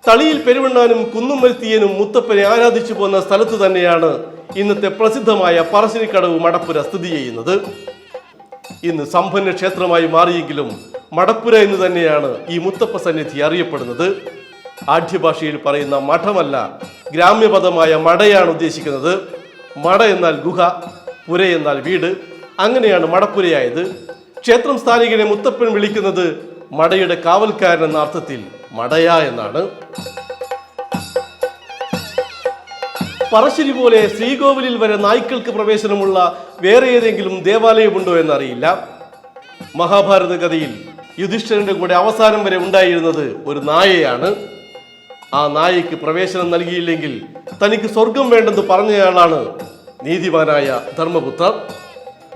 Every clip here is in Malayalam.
തളിയിൽ പെരുവണ്ണാനും കുന്നുമ്മൽത്തീയനും മുത്തപ്പനെ ആരാധിച്ചു പോന്ന സ്ഥലത്ത് തന്നെയാണ് ഇന്നത്തെ പ്രസിദ്ധമായ പറശ്ശിനിക്കടവ് മടപ്പുര സ്ഥിതി ചെയ്യുന്നത്. ഇന്ന് സമ്പന്ന ക്ഷേത്രമായി മാറിയെങ്കിലും മടപ്പുര എന്ന് തന്നെയാണ് ഈ മുത്തപ്പ സന്നിധി അറിയപ്പെടുന്നത്. ആഢ്യഭാഷയിൽ പറയുന്ന മഠമല്ല, ഗ്രാമ്യപദമായ മടയാണ് ഉദ്ദേശിക്കുന്നത്. മട എന്നാൽ ഗുഹ, പുര എന്നാൽ വീട്. അങ്ങനെയാണ് മടപ്പുരയായത്. ക്ഷേത്രം സ്ഥാനികനെ മുത്തപ്പൻ വിളിക്കുന്നത് മടയുടെ കാവൽക്കാരൻ എന്ന അർത്ഥത്തിൽ മടയ എന്നാണ്. പറശ്ശിനി പോലെ ശ്രീകോവിലിൽ വരെ നായ്ക്കൾക്ക് പ്രവേശനമുള്ള വേറെ ഏതെങ്കിലും ദേവാലയമുണ്ടോ എന്നറിയില്ല. മഹാഭാരത കഥയിൽ യുധിഷ്ഠിരന്റെ കൂടെ അവസാനം വരെ ഉണ്ടായിരുന്നത് ഒരു നായയാണ്. ആ നായയ്ക്ക് പ്രവേശനം നൽകിയില്ലെങ്കിൽ തനിക്ക് സ്വർഗം വേണ്ടെന്ന് പറഞ്ഞയാളാണ് നീതിമാനായ ധർമ്മപുത്രർ.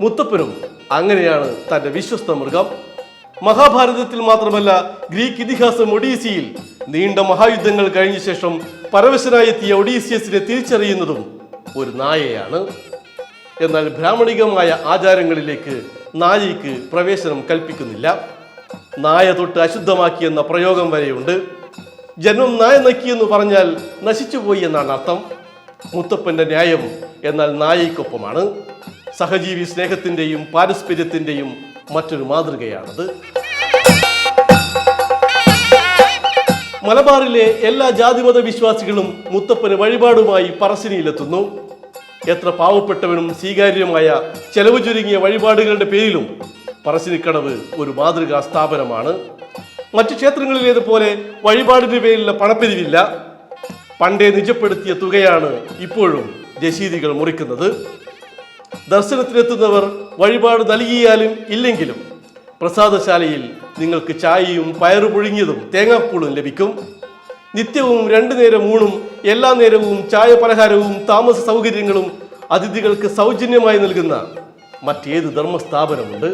മുത്തപ്പനും അങ്ങനെയാണ് തന്റെ വിശ്വസ്ത മൃഗം. മഹാഭാരതത്തിൽ മാത്രമല്ല, ഗ്രീക്ക് ഇതിഹാസം ഒഡീസിയിൽ നീണ്ട മഹായുദ്ധങ്ങൾ കഴിഞ്ഞ ശേഷം പരവശനായെത്തിയ ഒഡീസിയസിനെ തിരിച്ചറിയുന്നതും ഒരു നായയാണ്. എന്നാൽ ബ്രാഹ്മണികമായ ആചാരങ്ങളിലേക്ക് നായയ്ക്ക് പ്രവേശനം കൽപ്പിക്കുന്നില്ല. നായ തൊട്ട് അശുദ്ധമാക്കിയെന്ന പ്രയോഗം വരെയുണ്ട്. ജന്മം നായ നക്കിയെന്ന് പറഞ്ഞാൽ നശിച്ചുപോയി എന്നാണ് അർത്ഥം. മുത്തപ്പന്റെ ന്യായം എന്നാൽ നായയ്ക്കൊപ്പമാണ്. സഹജീവി സ്നേഹത്തിന്റെയും പാരസ്പര്യത്തിന്റെയും മറ്റൊരു മാതൃകയാണത്. മലബാറിലെ എല്ലാ ജാതിമത വിശ്വാസികളും മുത്തപ്പന് വഴിപാടുമായി പറശ്ശിനിയിലെത്തുന്നു. എത്ര പാവപ്പെട്ടവനും സ്വീകാര്യമായ ചെലവ് ചുരുങ്ങിയ വഴിപാടുകളുടെ പേരിലും പറശ്ശിനിക്കടവ് ഒരു മാതൃകാ സ്ഥാപനമാണ്. മറ്റു ക്ഷേത്രങ്ങളിലേതുപോലെ വഴിപാടിന്റെ പേരിലുള്ള പണപ്പിരിവില്ല. പണ്ടേ നിജപ്പെടുത്തിയ തുകയാണ് ഇപ്പോഴും രശീതികൾ മുറിക്കുന്നത്. ദർശനത്തിനെത്തുന്നവർ വഴിപാട് നൽകിയാലും ഇല്ലെങ്കിലും പ്രസാദശാലയിൽ നിങ്ങൾക്ക് ചായയും പയറു പുഴുങ്ങിയതും തേങ്ങാപ്പൂളും ലഭിക്കും. നിത്യവും 2 നേരം ഊണും എല്ലാ നേരവും ചായ പലഹാരവും താമസ സൗകര്യങ്ങളും അതിഥികൾക്ക് സൗജന്യമായി നൽകുന്ന മറ്റേത് ധർമ്മസ്ഥാപനമുണ്ട്?